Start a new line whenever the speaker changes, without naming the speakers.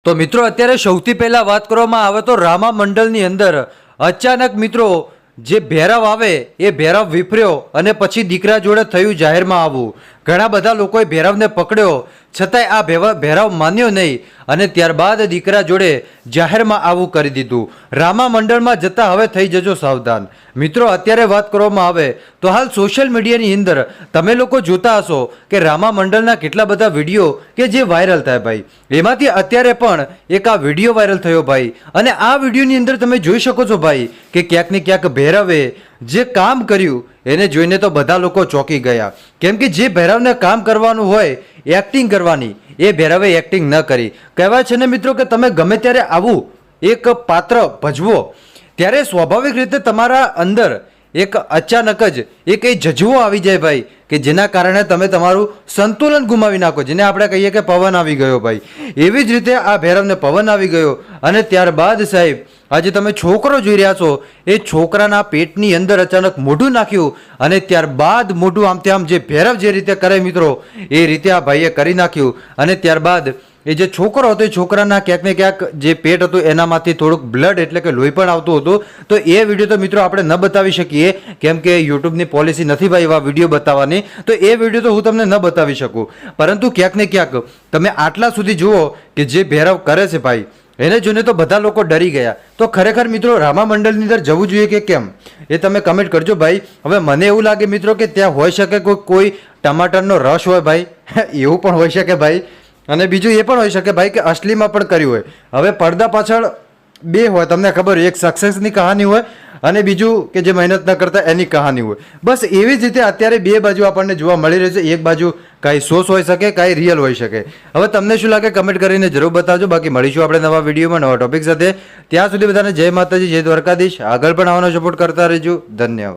તો મિત્રો અત્યારે સૌથી પહેલા વાત કરવામાં આવે તો રામા મંડળની અંદર અચાનક મિત્રો જે ભેરવ આવે એ ભેરવ વિફર્યો અને પછી દીકરા જોડે થયું જાહેરમાં આવવું. ઘણા બધા લોકોએ ભેરવને પકડ્યો છતાંય આ ભેરવ માન્યો નહીં અને ત્યારબાદ દીકરા જોડે જાહેરમાં આવું કરી દીધું. રામા મંડળમાં જતા હવે થઈ જજો સાવધાન. મિત્રો અત્યારે વાત કરવામાં આવે તો હાલ સોશિયલ મીડિયાની અંદર તમે લોકો જોતા હશો કે રામા મંડળના કેટલા બધા વિડીયો કે જે વાયરલ થાય ભાઈ. એમાંથી અત્યારે પણ એક આ વિડીયો વાયરલ થયો ભાઈ અને આ વિડીયોની અંદર તમે જોઈ શકો છો ભાઈ કે ક્યાંક ને ક્યાંક ભૈરવે જે કામ કર્યું એને જોઈને તો બધા લોકો ચોંકી ગયા. કેમ કે જે ભૈરવને કામ કરવાનું હોય એક્ટિંગ કરવાની એ ભૈરવે એક્ટિંગ ન કરી. કહેવાય છે ને મિત્રો કે તમે ગમે ત્યારે આવું એક પાત્ર ભજવો ત્યારે સ્વાભાવિક રીતે તમારા અંદર એક અચાનક જ એક એ જજવો આવી જાય ભાઈ કે જેના કારણે તમે તમારું સંતુલન ગુમાવી નાખો, જેને આપણે કહીએ કે પવન આવી ગયો ભાઈ. એવી જ રીતે આ ભૈરવને પવન આવી ગયો અને ત્યારબાદ સાહેબ આજે તમે છોકરો જોઈ રહ્યા છો એ છોકરાના પેટની અંદર અચાનક મોઢું નાખ્યું અને ત્યારબાદ મોઢું આમથી આમ જે ભૈરવ જે રીતે કરે મિત્રો એ રીતે આ ભાઈએ કરી નાખ્યું અને ત્યારબાદ એ જે છોકરો હતો એ છોકરાના ક્યાંક ને ક્યાંક જે પેટ હતું એનામાંથી થોડુંક બ્લડ એટલે કે લોહી પણ આવતું હતું. તો એ વિડીયો તો મિત્રો આપણે ન બતાવી શકીએ કેમ કે યુટ્યુબની પોલિસી નથી ભાઈ એવા વિડીયો બતાવવાની. તો એ વિડીયો તો હું તમને ન બતાવી શકું, પરંતુ ક્યાંક ને ક્યાંક તમે આટલા સુધી જુઓ કે જે ભૈરવ કરે છે ભાઈ એને જોઈને તો બધા લોકો ડરી ગયા. તો ખરેખર મિત્રો રામા મંડળની અંદર જવું જોઈએ કે કેમ એ તમે કમેન્ટ કરજો ભાઈ. હવે મને એવું લાગે મિત્રો કે ત્યાં હોઈ શકે કોઈ ટમાટરનો રસ હોય ભાઈ એવું પણ હોઈ શકે ભાઈ. અને બીજું એ પણ હોઈ શકે ભાઈ કે અસલીમાં પણ કર્યું હોય. હવે પડદા પાછળ બે હોય, તમને ખબર હોય, એક સક્સેસની કહાની હોય અને બીજું કે જે મહેનત ન કરતા એની કહાની હોય. બસ એવી જ રીતે અત્યારે બે બાજુ આપણને જોવા મળી રહી છે. એક બાજુ કાંઈ સોસ હોઈ શકે, કાંઈ રિયલ હોઈ શકે. હવે તમને શું લાગે કમેન્ટ કરીને જરૂર બતાવજો. બાકી મળીશું આપણે નવા વિડીયોમાં નવા ટોપિક સાથે. ત્યાં સુધી બધાને જય માતાજી, જય દ્વારકાધીશ. આગળ પણ આવવાનો સપોર્ટ કરતા રહેજો. ધન્યવાદ.